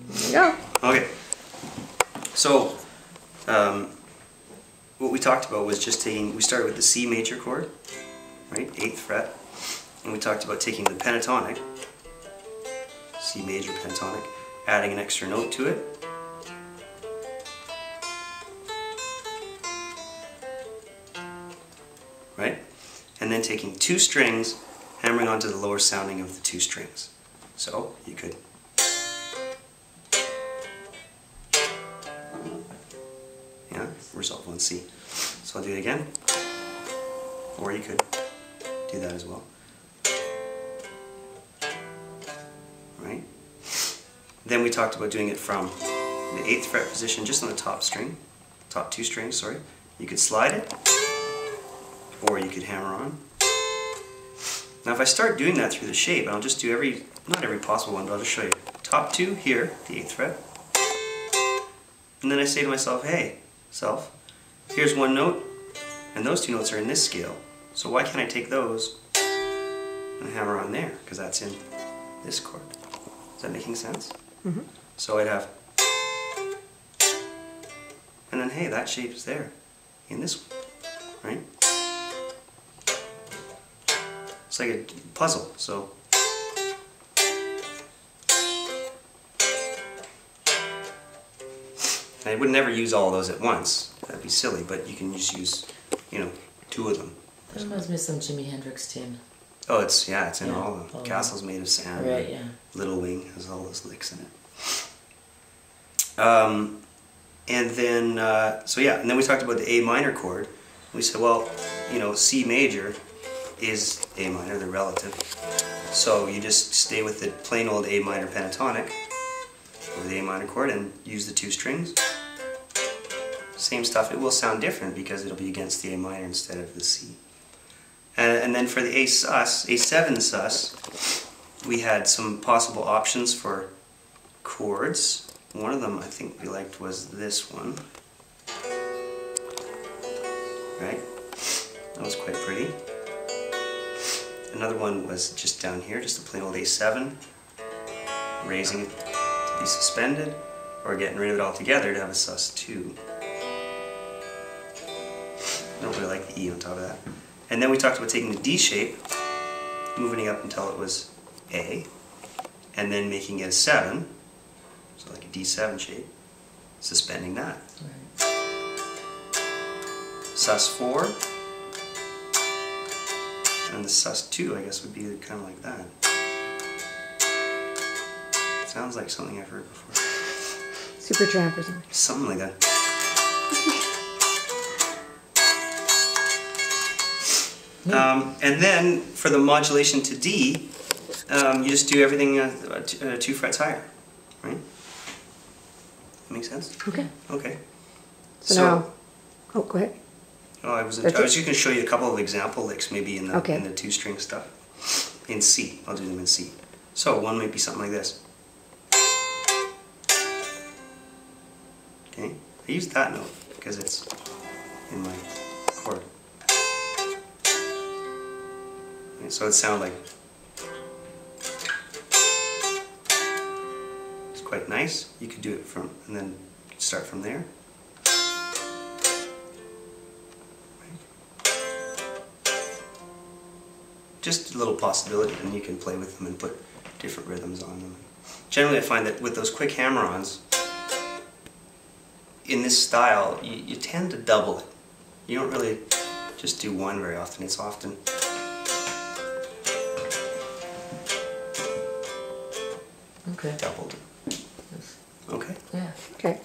There you go. Okay. So, what we talked about was just taking, we started with the C major chord, right, 8th fret, and we talked about taking the pentatonic, C major pentatonic, adding an extra note to it, right, and then taking 2 strings, hammering onto the lower sounding of the 2 strings. So, you could resolve on C. So I'll do it again, or you could do that as well. Right? Then we talked about doing it from the 8th fret position, just on the top string, top 2 strings, sorry. You could slide it, or you could hammer on. Now if I start doing that through the shape, and I'll just do not every possible one, but I'll just show you. Top 2 here, the 8th fret, and then I say to myself, hey, self, here's one note, and those 2 notes are in this scale, so why can't I take those and hammer on there, because that's in this chord. Is that making sense? Mm-hmm. So I'd have, and then hey, that shape is there in this one, right? It's like a puzzle, so I would never use all those at once. That'd be silly, but you can just use, 2 of them. That reminds me of some Jimi Hendrix tune. Oh, it's in all of them. Castle's Made of Sand. Right, yeah. Little Wing has all those licks in it. And then, and then we talked about the A minor chord. We said, well, C major is A minor, they're relative. So you just stay with the plain old A minor pentatonic over the A minor chord and use the 2 strings. Same stuff. It will sound different because it'll be against the A minor instead of the C. And then for the A sus, A7 sus, we had some possible options for chords. One of them I think we liked was this one. Right? That was quite pretty. Another one was just down here, just a plain old A7, raising it to be suspended, or getting rid of it altogether to have a sus2. I don't really like the E on top of that. And then we talked about taking the D shape, moving it up until it was A, and then making it a 7, so like a D7 shape, suspending that. Right. sus4, and the sus2 I guess would be kind of like that. Sounds like something I've heard before. Supertramp or something. Something like that. And then for the modulation to D, you just do everything 2 frets higher, right? That make sense? Okay. Okay. So now, oh, go ahead. Oh, I was just going to show you a couple of example licks, maybe in the 2-string stuff. In C, I'll do them in C. So one might be something like this. Okay, I use that note because it's in my chord. Okay, so it sounds like it's quite nice. You could do it from, and then start from there. Just a little possibility, and you can play with them and put different rhythms on them. Generally I find that with those quick hammer-ons, in this style, you tend to double it. You don't really just do one very often. It's often doubled. Yes. Okay? Yeah. Okay.